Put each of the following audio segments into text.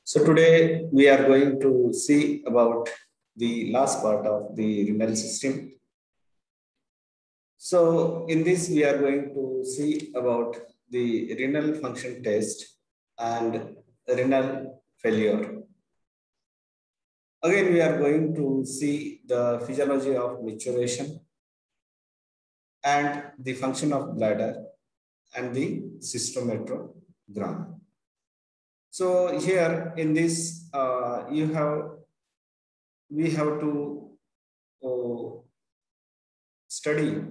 So today we are going to see about the last part of the renal system. So in this we are going to see about the renal function test and renal failure. Again, we are going to see the physiology of maturation and the function of bladder and the cystometrogram. So here in this, we have to study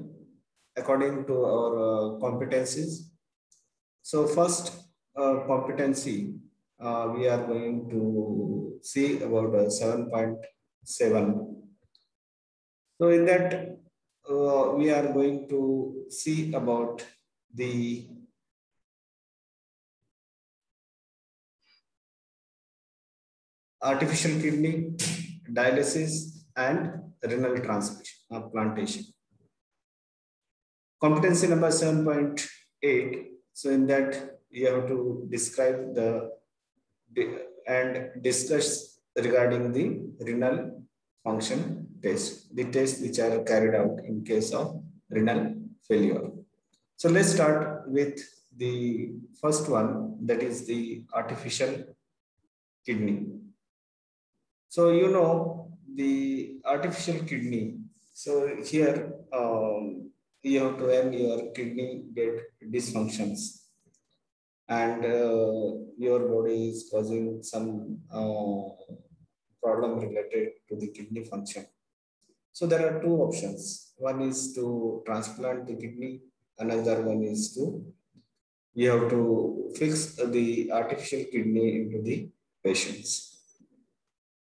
according to our competencies. So first competency, we are going to see about 7.7. So in that, we are going to see about the artificial kidney, dialysis, and renal transplantation. Competency number 7.8. So in that, you have to describe and discuss regarding the renal function test, the tests which are carried out in case of renal failure. So let's start with the first one, that is the artificial kidney. So you know the artificial kidney. So here you have to when your kidney get dysfunctions and your body is causing some problem related to the kidney function. So there are two options. One is to transplant the kidney. Another one is to you have to fix the artificial kidney into the patients.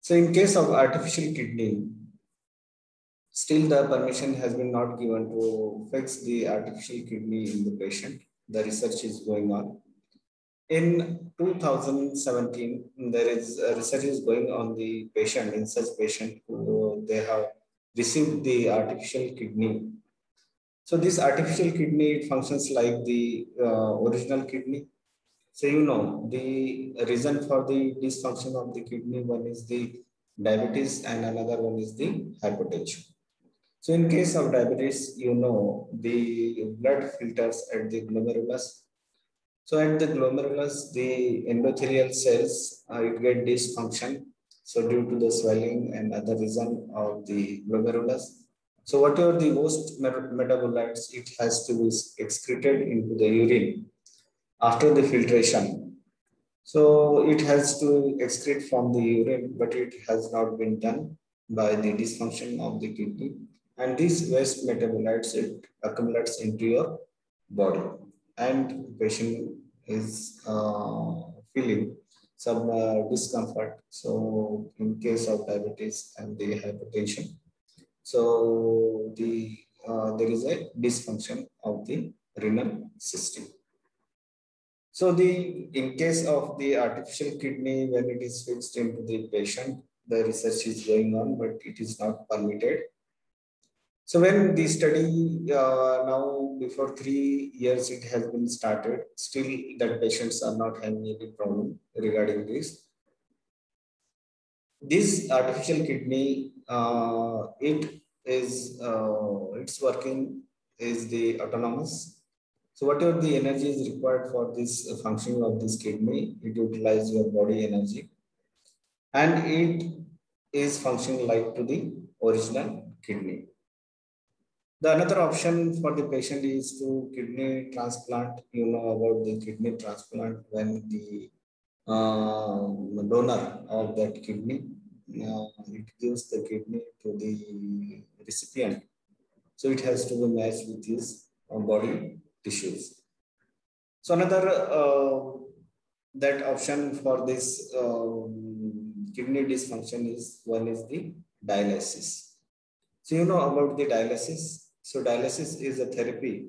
So in case of artificial kidney, still the permission has been not given to fix the artificial kidney in the patient. The research is going on. In 2017, there is research is going on the patient, in such patient who they have received the artificial kidney. So this artificial kidney functions like the original kidney. So you know the reason for the dysfunction of the kidney, one is the diabetes and another one is the hypertension. So in case of diabetes, you know the blood filters at the glomerulus. So at the glomerulus, the endothelial cells it get dysfunction. So due to the swelling and other reason of the glomerulus. So whatever the waste metabolites, it has to be excreted into the urine after the filtration. So it has to excrete from the urine, but it has not been done by the dysfunction of the kidney. And these waste metabolites, it accumulates into your body. And patient is feeling some discomfort. So in case of diabetes and the hypertension, so there is a dysfunction of the renal system. So in case of the artificial kidney, when it is fixed into the patient, the research is going on, but it is not permitted. So when the study now before 3 years it has been started, still that patients are not having any problem regarding this. This artificial kidney, its working is the autonomous. So whatever the energy is required for this functioning of this kidney, it utilizes your body energy, and it is functioning like to the original kidney. The another option for the patient is to kidney transplant. You know about the kidney transplant when the donor of that kidney, it gives the kidney to the recipient. So it has to be matched with his body tissues. So another that option for this kidney dysfunction is one is the dialysis. So you know about the dialysis. So dialysis is a therapy.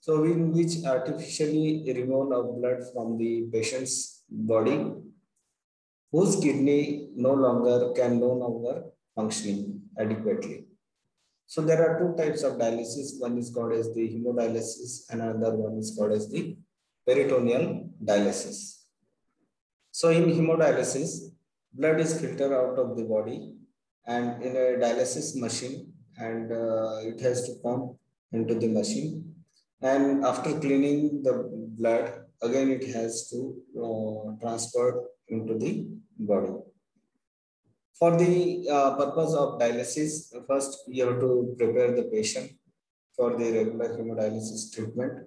So in which artificially remove of blood from the patient's body, whose kidney no longer functioning adequately. So there are two types of dialysis. One is called as the hemodialysis and another one is called as the peritoneal dialysis. So in hemodialysis, blood is filtered out of the body and in a dialysis machine, and it has to come into the machine. And after cleaning the blood, again it has to transfer into the body. For the purpose of dialysis, first you have to prepare the patient for the regular hemodialysis treatment.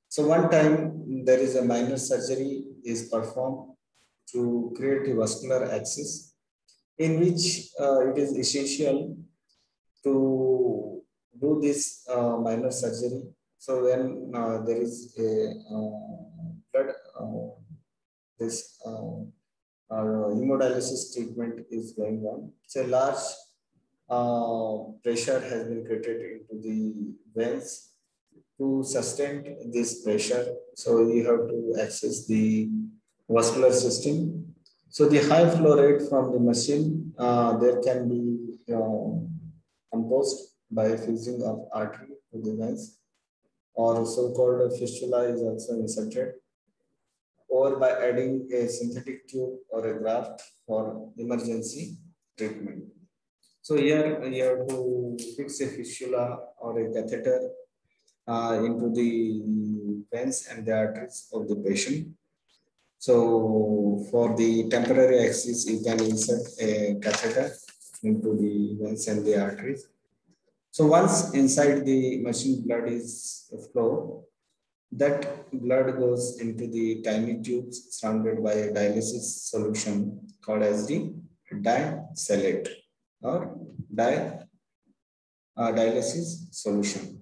So one time there is a minor surgery is performed to create a vascular access, in which it is essential to do this minor surgery. So when there is a blood, this hemodialysis treatment is going on. So large pressure has been created into the veins to sustain this pressure. So you have to access the vascular system. So the high flow rate from the machine, there can be composed by fusing of artery to the veins, or so-called fistula is also inserted, or by adding a synthetic tube or a graft for emergency treatment. So here you have to fix a fistula or a catheter into the veins and the arteries of the patient. So for the temporary access, you can insert a catheter into the veins and the arteries. So once inside the machine blood is flow, that blood goes into the tiny tubes surrounded by a dialysis solution called as the disalate or dialysis solution.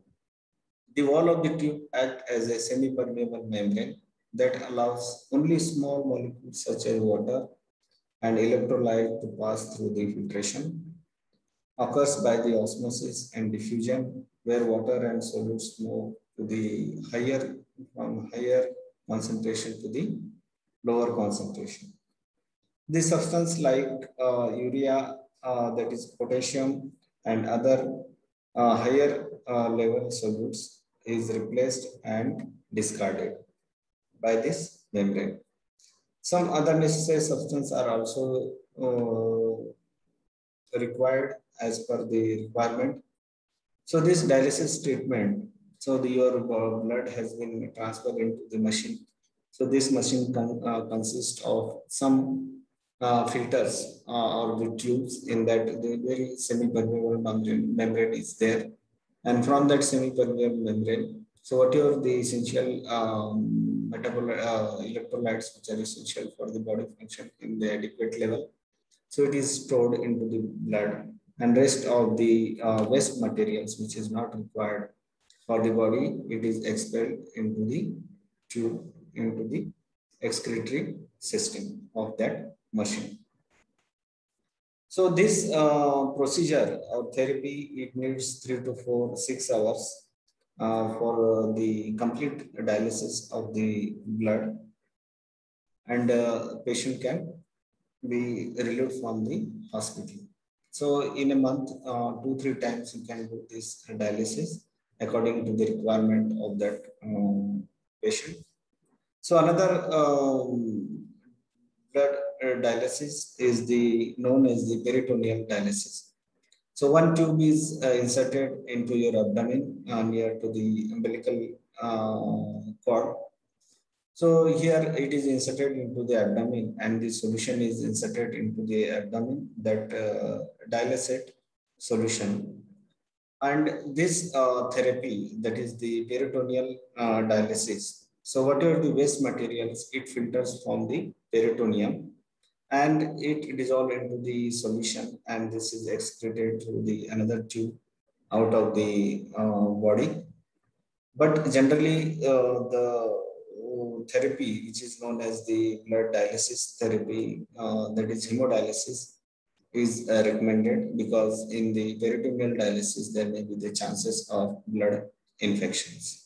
The wall of the tube acts as a semi-permeable membrane that allows only small molecules such as water and electrolyte to pass through the filtration. Occurs by the osmosis and diffusion, where water and solids move to the from higher concentration to the lower concentration. This substance like urea, that is potassium, and other higher level solutes is replaced and discarded by this membrane. Some other necessary substances are also required as per the requirement. So this dialysis treatment, so your blood has been transferred into the machine. So this machine consists of some filters or the tubes, in that the very semi-permeable membrane is there. And from that semi-permeable membrane, so whatever the essential electrolytes which are essential for the body function in the adequate level, so it is stored into the blood, and rest of the waste materials which is not required for the body, it is expelled into the tube, into the excretory system of that machine. So this procedure or therapy, it needs 3 to 6 hours for the complete dialysis of the blood, and patient can be relieved from the hospital. So in a month, 2-3 times you can do this dialysis according to the requirement of that patient. So another blood dialysis is the known as the peritoneal dialysis. So one tube is inserted into your abdomen near to the umbilical cord. So here it is inserted into the abdomen, and the solution is inserted into the abdomen, that dialysate solution. And this therapy, that is the peritoneal dialysis. So whatever the waste materials, it filters from the peritoneum and it dissolves into the solution, and this is excreted through the another tube out of the body. But generally, the therapy, which is known as the blood dialysis therapy, that is hemodialysis, is recommended, because in the peritoneal dialysis, there may be the chances of blood infections.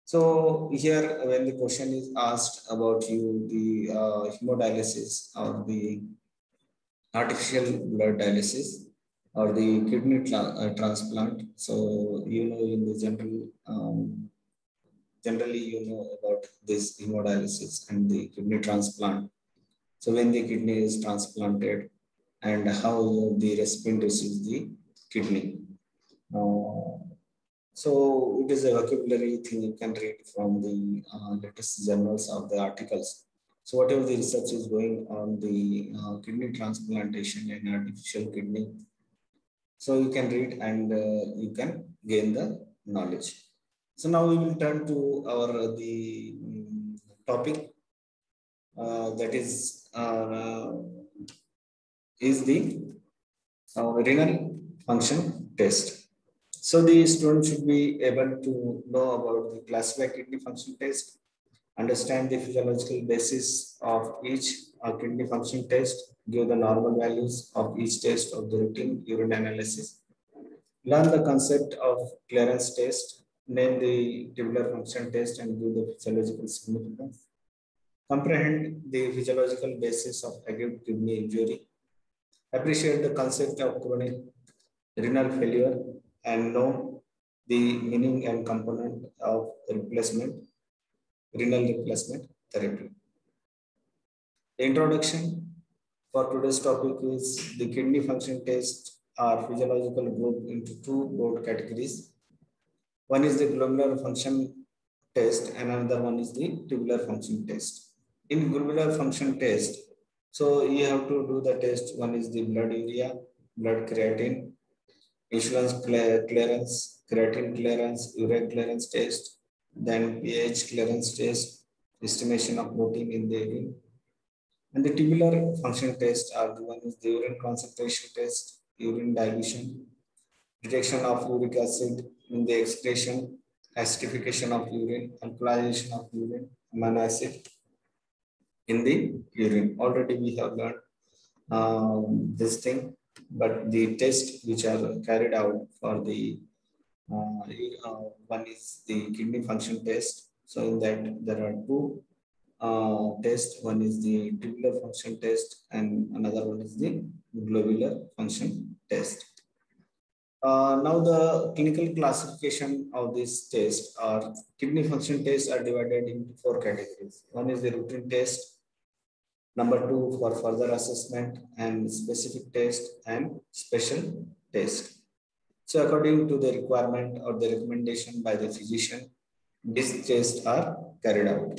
So here, when the question is asked about you, the hemodialysis or the artificial blood dialysis or the kidney transplant. So, in the generally, about this hemodialysis and the kidney transplant. So when the kidney is transplanted and how the recipient receives the kidney. So it is a vocabulary thing you can read from the latest journals of the articles. So whatever the research is going on the kidney transplantation and artificial kidney, so you can read and you can gain the knowledge. So now we will turn to our the topic that is the renal function test. So the student should be able to know about the classified kidney function test, understand the physiological basis of each kidney function test, give the normal values of each test of the routine urine analysis, learn the concept of clearance test, name the tubular function test and give the physiological significance, comprehend the physiological basis of acute kidney injury, appreciate the concept of chronic renal failure, and know the meaning and component of renal replacement therapy. The introduction for today's topic is the kidney function test are physiological group into two broad categories. One is the glomerular function test and another one is the tubular function test. In glomerular function test, so you have to do the test. One is the blood urea, blood creatine, insulin clearance, creatine clearance, urine clearance test, then pH clearance test, estimation of protein in the urine. And the tubular function test are the one is the urine concentration test, urine dilution, detection of uric acid in the excretion, acidification of urine, alkalization of urine, amino acid in the urine. Already we have learned this thing, but the tests which are carried out for the one is the kidney function test. So in that there are two tests. One is the tubular function test and another one is the glomerular function test. Now the clinical classification of this test are kidney function tests are divided into four categories. One is the routine test, number two for further assessment, and specific test and special test. So according to the requirement or the recommendation by the physician, these tests are carried out.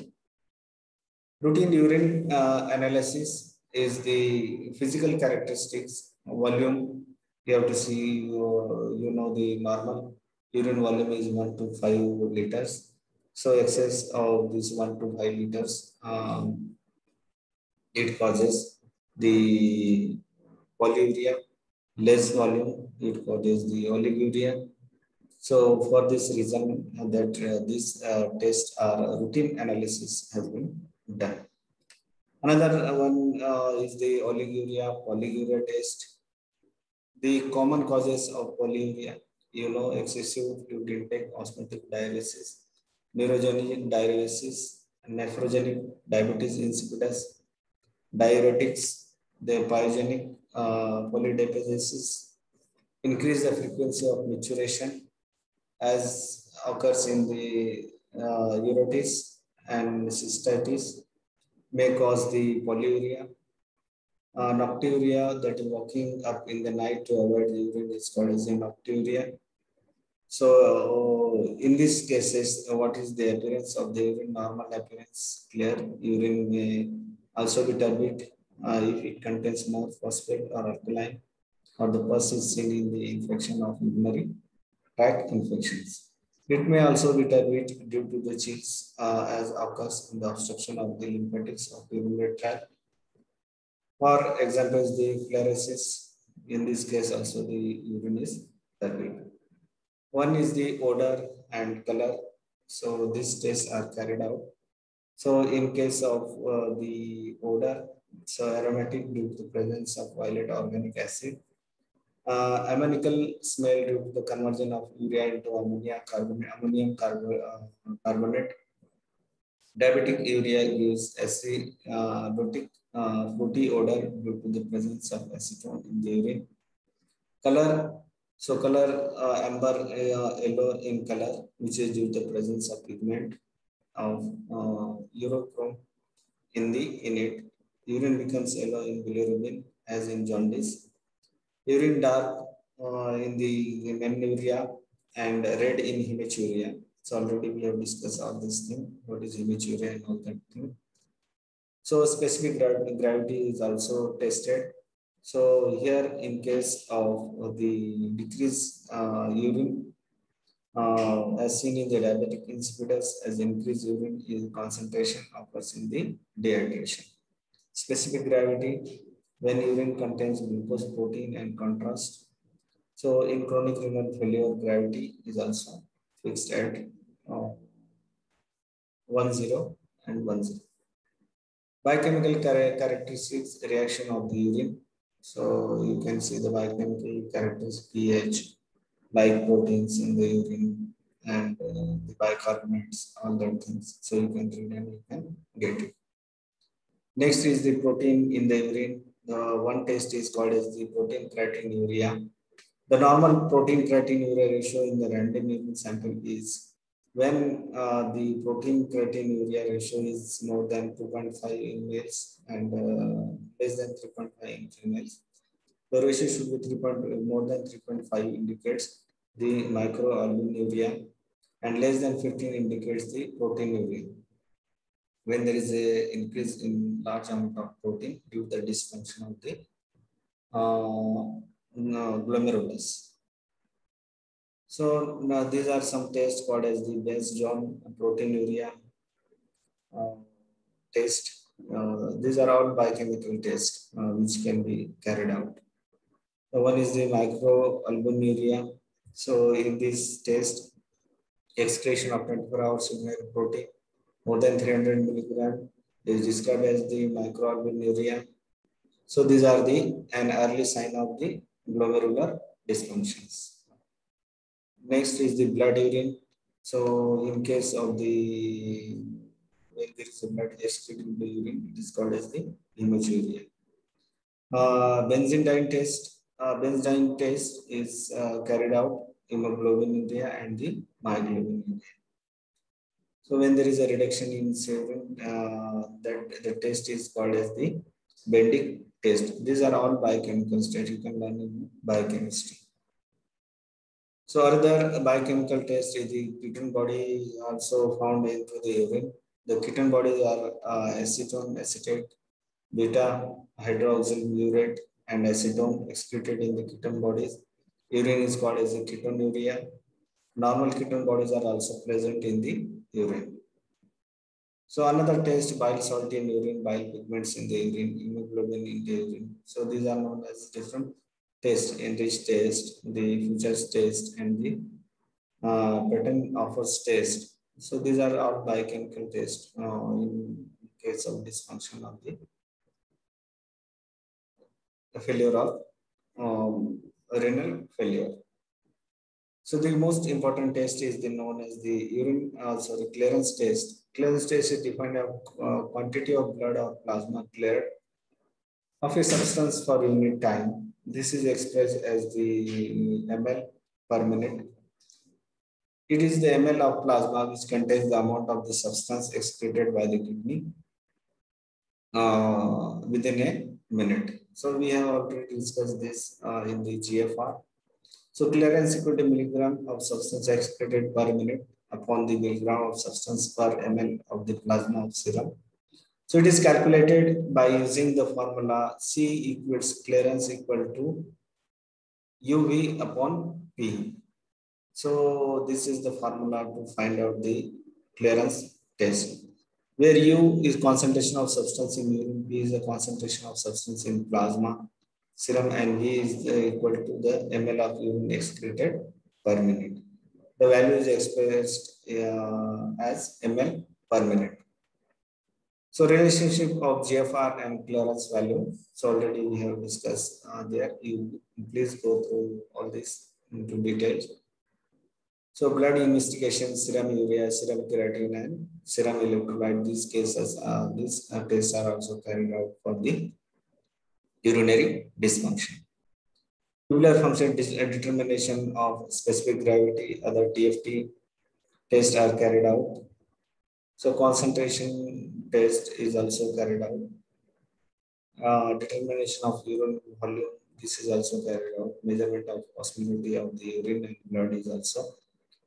Routine urine analysis is the physical characteristics, volume. You have to see, you know, the normal urine volume is 1 to 5 liters. So excess of this 1 to 5 liters, it causes the polyuria. Less volume, it causes the oliguria. So for this reason that this test or routine analysis has been done. Another one is the oliguria, polyuria test. The common causes of polyuria, you know, excessive fluid intake, osmotic diuresis, neurogenic diuresis, nephrogenic diabetes insipidus, diuretics, the pyogenic polydipenosis, increase the frequency of maturation as occurs in the uritis and cystitis may cause the polyuria. Nocturia, that is walking up in the night to avoid the urine, is called as a nocturia. So in these cases, what is the appearance of the urine? Normal appearance, clear. Urine may also be turbid if it contains more phosphate or alkaline, or the pus is seen in the infection of urinary tract infections. It may also be turbid due to the chills as occurs in the obstruction of the lymphatics of the urinary tract. For example, the phleresis. In this case, also the urine is turbid. One is the odor and color. So these tests are carried out. So in case of the odor, so aromatic due to the presence of violet organic acid. Ammonical smell due to the conversion of urea into ammonium carbonate. Diabetic urea gives acidotic fruity odor due to the presence of acetone in the urine. Color, so color amber yellow in color, which is due to the presence of pigment of urochrome in it. urine becomes yellow in bilirubin as in jaundice. Urine dark in the menuria and red in hematuria. So already we have discussed all this thing. What is hematuria and all that thing. So specific gravity is also tested. So here in case of the decreased urine, as seen in the diabetic insipidus, as increased urine is concentration occurs in the dehydration. Specific gravity when urine contains glucose, protein, and contrast. So in chronic renal failure, gravity is also fixed at 10 and 10. Biochemical characteristics reaction of the urine. So you can see the biochemical characteristics pH, like proteins in the urine and the bicarbonates, all that things. So you can read and you can get it. Next is the protein in the urine. The one test is called as the protein creatine urea. The normal protein creatine urea ratio in the random urine sample is when the protein creatine urea ratio is more than 2.5 in males and less than 3.5 in females. The ratio should be more than 3.5 indicates the microalbuminuria and less than 15 indicates the proteinuria. When there is a increase in large amount of protein due to the dysfunction of the glomerulus. So now these are some tests called as the Bence-Jones proteinuria test. These are all biochemical tests which can be carried out. The one is the microalbuminuria. So in this test, excretion of 24 hours urinary protein more than 300 milligram is described as the microalbuminuria. So these are an early sign of the glomerular dysfunctions. Next is the blood urine. So in case of when there is a blood excreting the urine, it is called as the hematuria. Benzene test. Benzene test is carried out hemoglobinuria and the myoglobinuria. So when there is a reduction in serum, that the test is called as the Bendick test. These are all biochemical tests you can learn in biochemistry. So other biochemical tests is the ketone body also found into the urine. The ketone bodies are acetone, acetate, beta hydroxyl and acetone excreted in the ketone bodies. Urine is called as a ketonuria. Normal ketone bodies are also present in the urine. So another test, bile salt in urine, bile pigments in the urine, hemoglobin in the urine. So these are known as different tests: enriched test, the futures test, and the pattern offers test. So these are all biochemical tests in case of dysfunction of the failure of renal failure. So the most important test is known as the clearance test. Clearance test is defined as quantity of blood or plasma cleared of a substance for unit time. This is expressed as the ml per minute. It is the ml of plasma which contains the amount of the substance excreted by the kidney within a minute. So we have already discussed this in the GFR. So clearance equal to milligram of substance excreted per minute upon the milligram of substance per ml of the plasma of serum. So it is calculated by using the formula C equals clearance equal to UV upon P. So this is the formula to find out the clearance test, where U is concentration of substance in urine, P is the concentration of substance in plasma serum, and V is equal to the ml of urine excreted per minute. The value is expressed as ml per minute. So relationship of GFR and clearance value. So already we have discussed there. You please go through all this into details. So blood investigation, serum urea, serum creatinine, and serum electrolyte. These tests are also carried out for the urinary dysfunction. Tubular function determination of specific gravity, other TFT tests are carried out. So concentration test is also carried out. determination of urine volume. This is also carried out. Measurement of osmolality of the urine and blood is also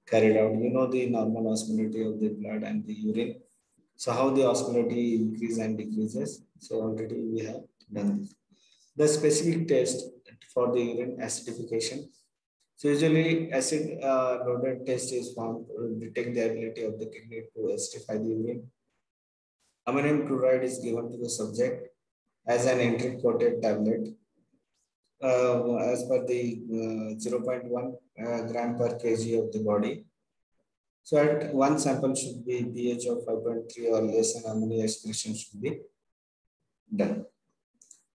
carried out. You know the normal osmolality of the blood and the urine. So how the osmolality increases and decreases. So already we have done this. The specific test for the urine acidification. So usually acid loaded test is found to detect the ability of the kidney to acidify the urine. Ammonium chloride is given to the subject as an entry coated tablet as per the 0.1 gram per kg of the body. So at one sample should be pH of 5.3 or less and ammonia excretion should be done.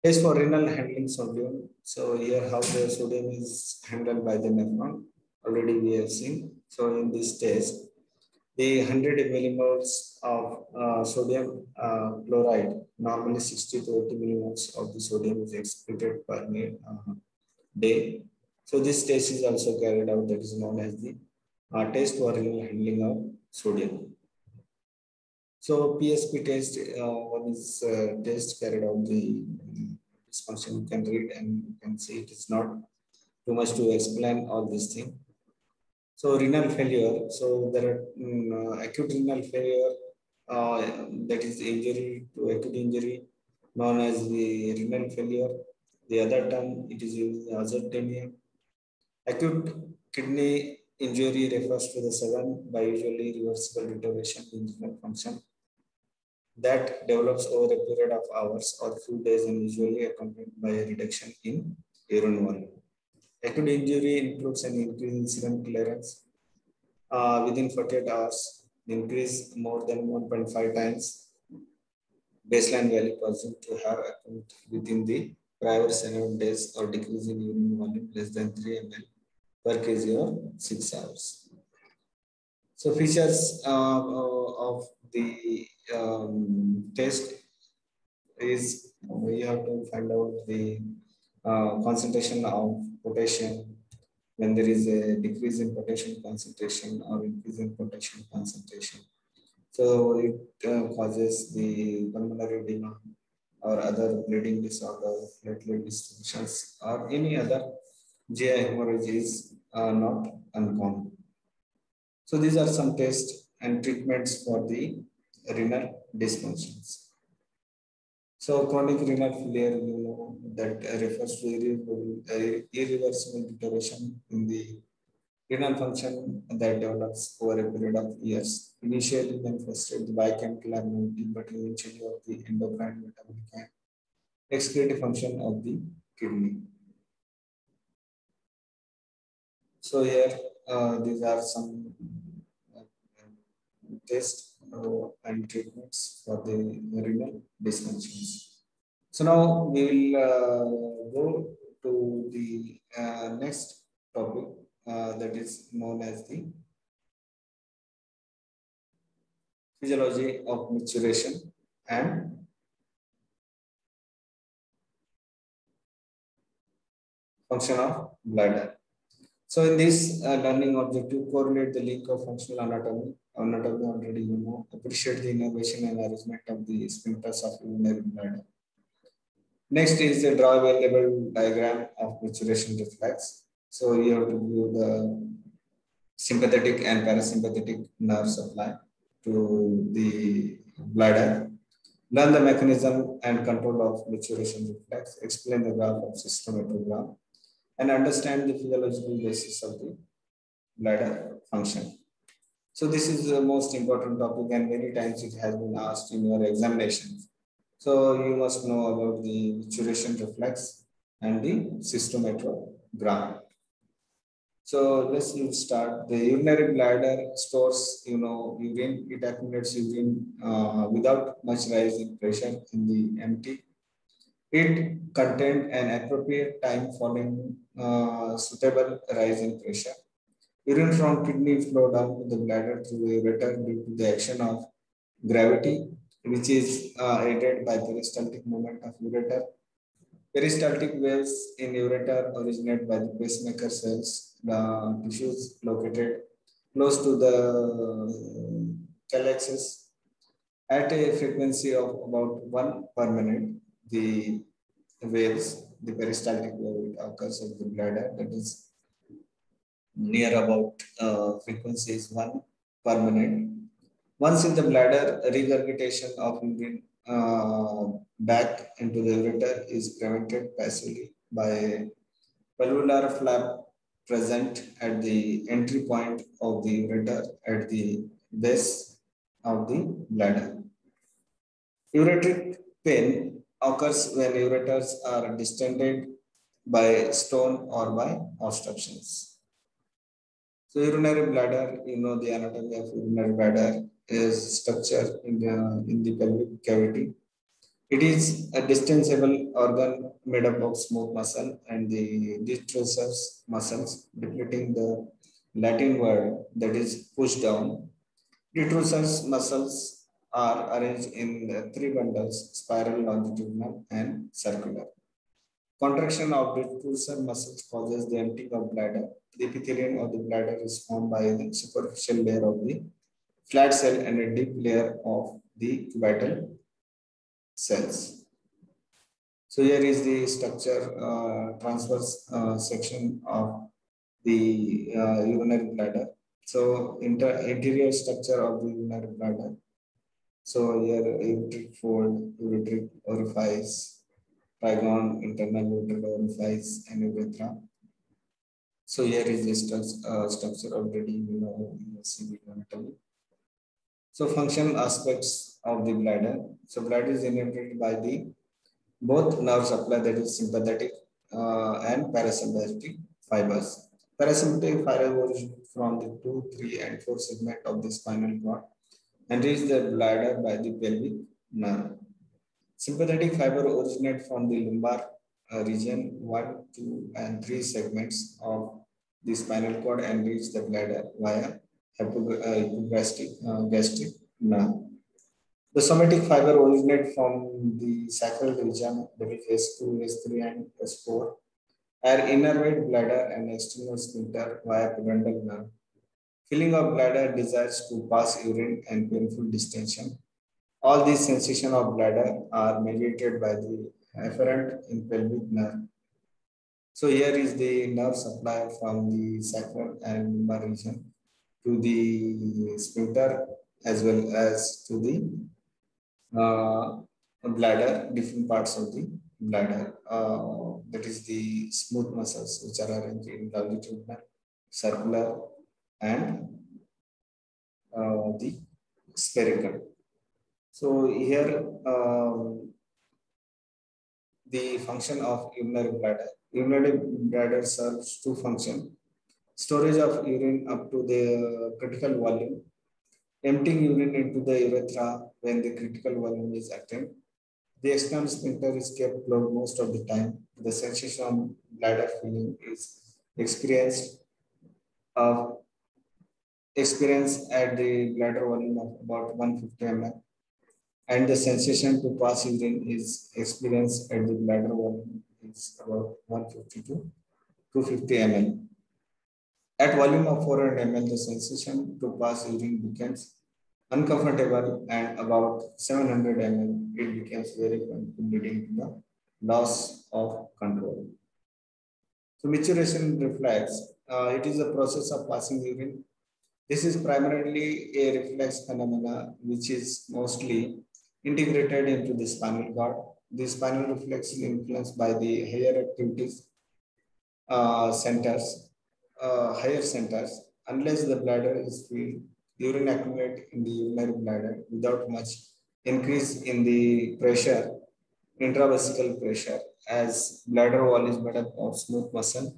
As for renal handling sodium, so here how the sodium is handled by the nephron, already we have seen. So in this test, the 100 millimoles of sodium chloride, normally 60 to 80 millimoles of the sodium is excreted per day. So this test is also carried out, that is known as the test for renal handling of sodium. So PSP test, one is test carried out the this function you can read and you can see it is not too much to explain all this thing. So renal failure. So there are acute renal failure, that is injury to acute injury, known as the renal failure. The other term it is used as azottemia. Acute kidney injury refers to the sudden, by usually reversible deterioration in renal function that develops over a period of hours or few days and usually accompanied by a reduction in urine volume. Acute injury includes an increase in serum clearance within 48 hours, increase more than 1.5 times baseline value presumed to have occurred within the prior 7 days, or decrease in urine volume less than 3 ml per kg or 6 hours. So features of the test is we have to find out the concentration of potassium when there is a decrease in potassium concentration or increase in potassium concentration. So it causes the pulmonary edema or other bleeding disorder, platelet distributions, or any other GI hemorrhage is not uncommon. So these are some tests and treatments for the renal dysfunctions. So chronic renal failure, you know, that refers to irreversible deterioration in the renal function that develops over a period of years. Initially manifested the biochemical abnormality, but eventually of the endocrine, metabolic, and excretory function of the kidney. So here, these are some tests and treatments for the renal dysfunctions. So now we will go to the next topic that is known as the physiology of maturation and function of bladder. So in this learning objective, correlate the link of functional anatomy. Anatomy already you know. Appreciate the innervation and arrangement of the sphincters of urinary bladder. Next is the draw a label diagram of maturation reflex. So you have to view the sympathetic and parasympathetic nerve supply to the bladder. Learn the mechanism and control of maturation reflex. Explain the graph of cystometrogram and understand the physiological basis of the bladder function. So this is the most important topic and many times it has been asked in your examinations. So you must know about the maturation reflex and the cystometrogram. So let's start. The urinary bladder stores, urine. It accumulates urine without much rise in pressure in the empty. It contained an appropriate time following suitable rise in pressure. Urine from kidney flow down to the bladder through a ureter due to the action of gravity, which is aided by peristaltic movement of ureter. Peristaltic waves in ureter originate by the pacemaker cells, the tissues located close to the calyxes at a frequency of about 1 per minute. the waves, the peristaltic wave occurs of the bladder, that is near about frequency is 1 per minute. Once in the bladder, regurgitation of urine back into the ureter is prevented passively by a valvular flap present at the entry point of the ureter at the base of the bladder. Ureteric pain occurs when ureters are distended by stone or by obstructions. So urinary bladder, you know the anatomy of urinary bladder is structure in the pelvic cavity. It is a distensible organ made up of smooth muscle and the detrusor muscles, depicting the Latin word that is push down. Detrusor muscles are arranged in three bundles, spiral, longitudinal, and circular. Contraction of detrusor muscles causes the emptying of bladder. The epithelium of the bladder is formed by the superficial layer of the flat cell and a deep layer of the cubital cells. So here is the structure transverse section of the urinary bladder. So interior structure of the urinary bladder. So here ureteric fold, ureteric orifice, trygon, internal ureteric orifice, and urethra. So here is the structure of the CV anatomy. So function aspects of the bladder. So bladder is innervated by the both nerve supply, that is sympathetic and parasympathetic fibers. Parasympathetic fibers originate from the 2, 3, and 4 segment of the spinal cord and reach the bladder by the pelvic nerve. Sympathetic fiber originate from the lumbar region 1, 2, and 3 segments of the spinal cord and reach the bladder via gastric nerve. The somatic fiber originate from the sacral region, that is S2, S3, and S4, are innervate bladder and external sphincter via pudendal nerve. Filling of bladder desires to pass urine and painful distension. All these sensations of bladder are mediated by the afferent in pelvic nerve. So here is the nerve supply from the sacral and lumbar region to the sphincter as well as to the bladder, different parts of the bladder. That is the smooth muscles which are arranged in longitudinal, circular, and the spherical. So here the function of urinary bladder. Urinary bladder serves two functions: storage of urine up to the critical volume, emptying urine into the urethra when the critical volume is attained. The external sphincter is kept closed most of the time. The sensation of bladder filling is experienced at the bladder volume of about 150 ml, and the sensation to pass urine is experienced at the bladder volume is about 150 to 250 ml. At volume of 400 ml, the sensation to pass urine becomes uncomfortable, and about 700 ml, it becomes very painful, leading to the loss of control. So maturation reflex, it is a process of passing urine. This is primarily a reflex phenomena which is mostly integrated into the spinal cord. The spinal reflex is influenced by the higher activities higher centers. Unless the bladder is filled, urine accumulates in the urinary bladder without much increase in the pressure, intravesical pressure, as bladder wall is made up of smooth muscle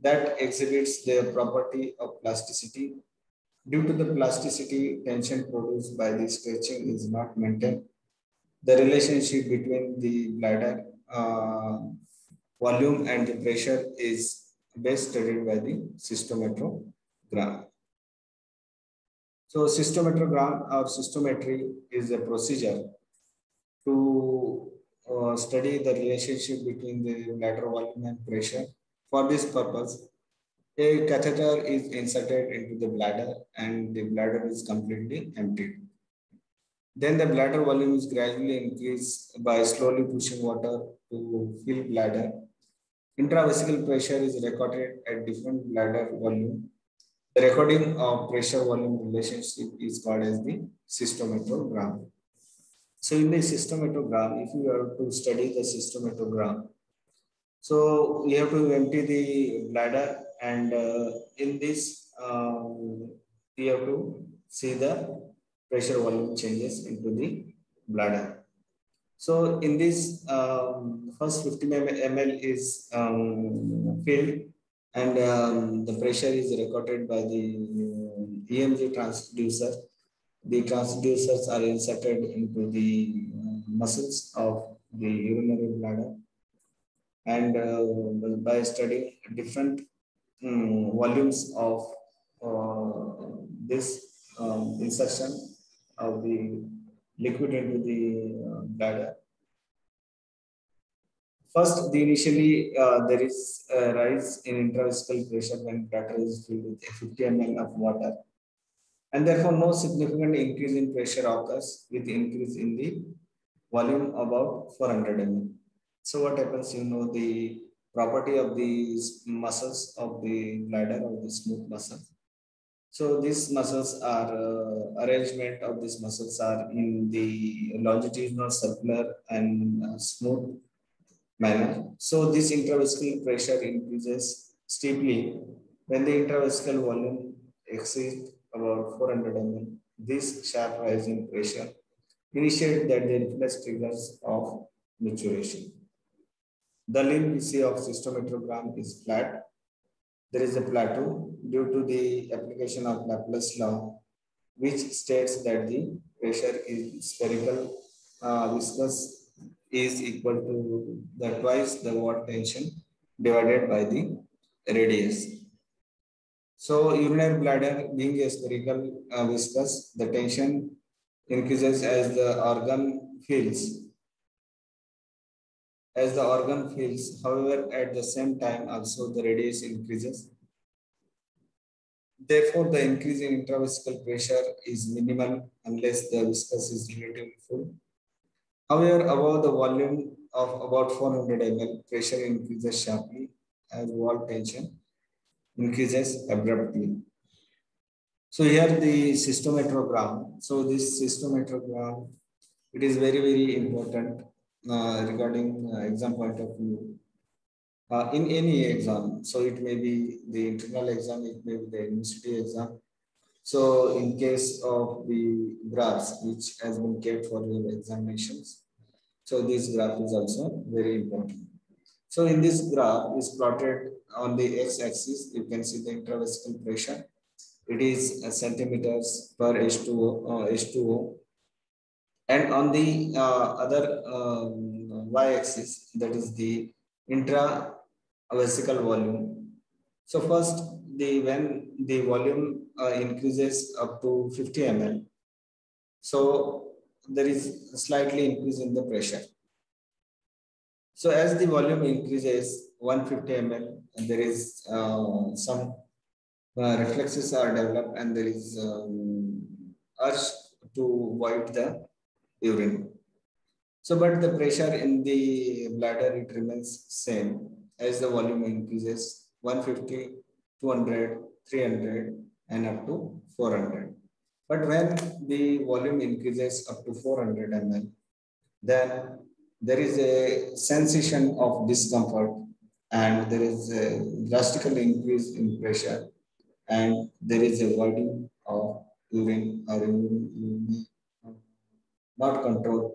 that exhibits the property of plasticity. Due to the plasticity, tension produced by the stretching is not maintained. The relationship between the bladder volume and the pressure is best studied by the cystometrogram. So cystometrogram or cystometry is a procedure to study the relationship between the bladder volume and pressure. For this purpose, a catheter is inserted into the bladder and the bladder is completely emptied. Then the bladder volume is gradually increased by slowly pushing water to fill bladder. Intravesical pressure is recorded at different bladder volume. The recording of pressure volume relationship is called as the cystometrogram. So in the cystometrogram, if you are to study the cystometrogram, so we have to empty the bladder, and in this we have to see the pressure volume changes into the bladder. So in this first 50 ml is filled, and the pressure is recorded by the EMG transducer. The transducers are inserted into the muscles of the urinary bladder, and by studying different volumes of this insertion of the liquid into the bladder. First, initially there is a rise in intravesical pressure when bladder is filled with 50 ml of water, and therefore no significant increase in pressure occurs with increase in the volume about 400 ml. So what happens, the property of these muscles of the bladder, or the smooth muscle. So these muscles are arrangement of these muscles are in the longitudinal, circular, and smooth manner. So this intravesical pressure increases steeply when the intravesical volume exceeds about 400 ml. This sharp rise in pressure initiate that the reflex triggers of maturation. The limb we see of cystometrogram is flat. There is a plateau due to the application of Laplace law, which states that the pressure is spherical, viscous is equal to the twice the watt tension divided by the radius. So urinary bladder being a spherical, viscous, the tension increases as the organ fills. However, at the same time, also the radius increases. Therefore, the increase in intravesical pressure is minimal unless the viscous is relatively full. However, above the volume of about 400 ml, pressure increases sharply as wall tension increases abruptly. So here the cystometrogram. So this cystometrogram, it is very, very important regarding exam point of view. In any exam, so it may be the internal exam, it may be the university exam. So in case of the graphs which has been kept for your examinations, so this graph is also very important. So in this graph is plotted on the x-axis, you can see the intravesical pressure. It is centimeters per H2O. And on the other y-axis, that is the intravesical volume. So first, when the volume increases up to 50 ml, so there is a slightly increase in the pressure. So as the volume increases 150 ml, and there is some reflexes are developed, and there is urge to void the urine. So, but the pressure in the bladder, it remains same as the volume increases 150, 200, 300, and up to 400. But when the volume increases up to 400 ml, then there is a sensation of discomfort, and there is a drastic increase in pressure, and there is a voiding of urine, or urine not controlled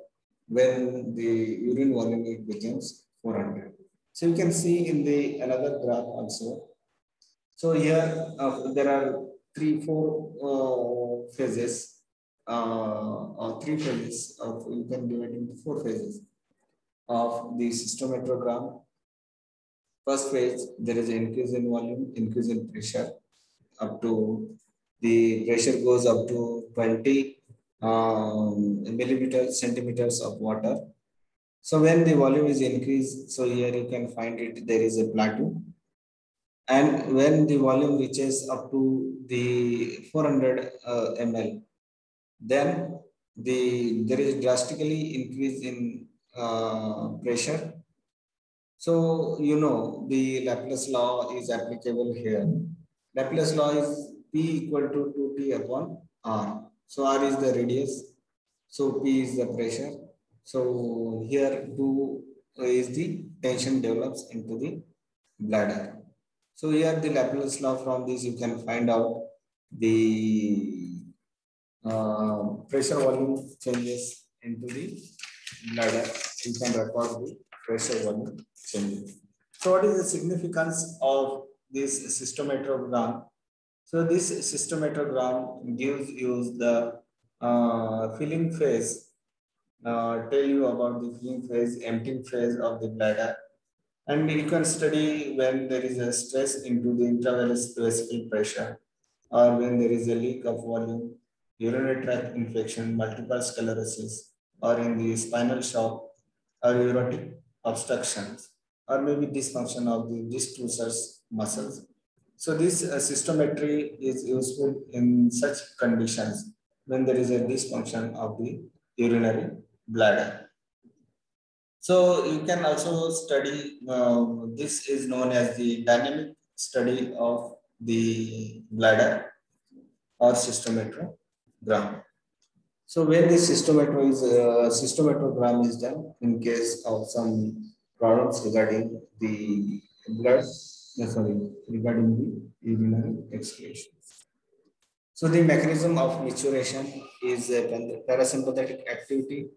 when the urine volume it becomes 400. So you can see in the another graph also. So here there are four phases, or three phases of, you can divide into four phases of the cystometrogram. First phase, there is an increase in volume, increase in pressure, up to the pressure goes up to 20 centimeters of water. So when the volume is increased, so here you can find it, there is a plateau. And when the volume reaches up to the 400 ml, then there is drastically increase in pressure. So you know the Laplace law is applicable here. Laplace law is P equal to 2T upon R. So R is the radius. So P is the pressure. So here 2 is the tension develops into the bladder. So here the Laplace law, from this you can find out the pressure volume changes into the bladder. You can record the pressure volume changes. So what is the significance of this cystometrogram? So this cystometrogram gives you the filling phase, tell you about the filling phase, emptying phase of the bladder. And you can study when there is a stress into the intravenous vesical pressure, or when there is a leak of volume, urinary tract infection, multiple sclerosis, or in the spinal shock, or aortic obstructions, or maybe dysfunction of the disc muscles. So this cystometry is useful in such conditions when there is a dysfunction of the urinary bladder. So you can also study, this is known as the dynamic study of the bladder or cystometrogram. So when the cystometrogram is done in case of some problems regarding the blood, regarding the urinary excretions. So the mechanism of maturation is a parasympathetic activity.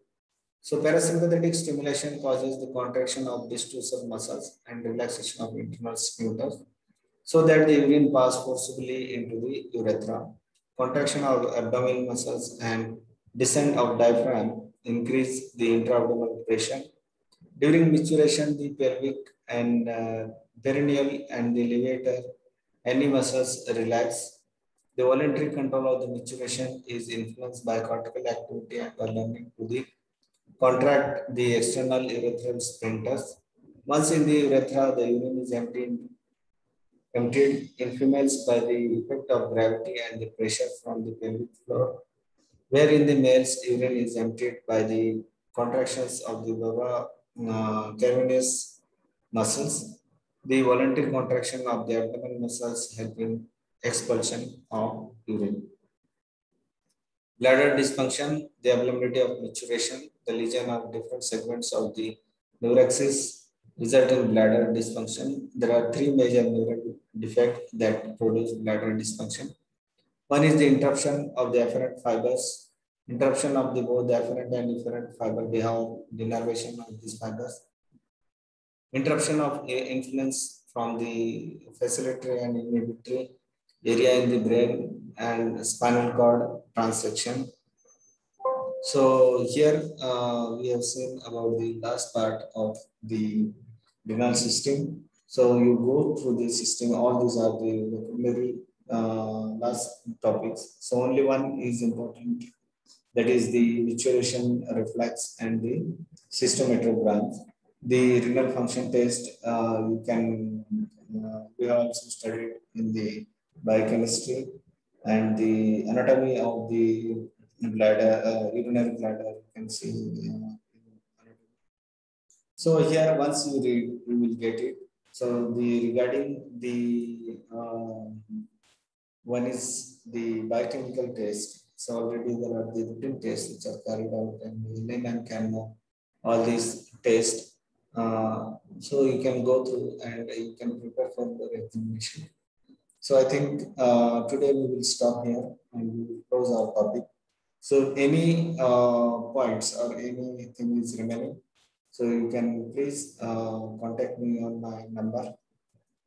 So parasympathetic stimulation causes the contraction of these two submuscles and relaxation of internal sphincters so that the urine pass forcibly into the urethra. Contraction of abdominal muscles and descent of diaphragm increase the intra-abdominal pressure. During maturation, the pelvic and perineal and the levator, any muscles relax. The voluntary control of the maturation is influenced by cortical activity and by learning to the contract the external urethral sphincters. Once in the urethra, the urine is emptied in females by the effect of gravity and the pressure from the pelvic floor, where in the males, urine is emptied by the contractions of the cavernous muscles, the voluntary contraction of the abdominal muscles helping expulsion of urine. Bladder dysfunction, the abnormality of maturation, the lesion of different segments of the neuraxis result in bladder dysfunction. There are three major neural defects that produce bladder dysfunction. One is the interruption of the afferent fibers. Interruption of the both the afferent and efferent fiber, they have denervation of these fibers. Interruption of influence from the facilitatory and inhibitory area in the brain and spinal cord transection. So here we have seen about the last part of the renal system. So you go through the system, all these are the vocabulary last topics. So only one is important, that is the maturation reflex and the cystometrogram. The renal function test, you can, we have also studied in the biochemistry, and the anatomy of the bladder, urinary bladder, you can see. So here, once you read, you will get it. So the regarding the one is the biochemical test. So already there are the routine tests which are carried out, and the layman can know all these tests. So you can go through and you can prepare for the examination. So I think today we will stop here and we will close our topic. So any points or anything is remaining, so you can please contact me on my number,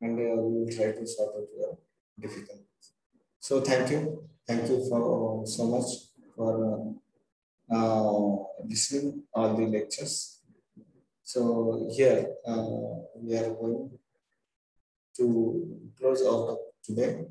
and we will try to sort out your difficulties. So thank you for so much for listening all the lectures. So here we are going to close out today.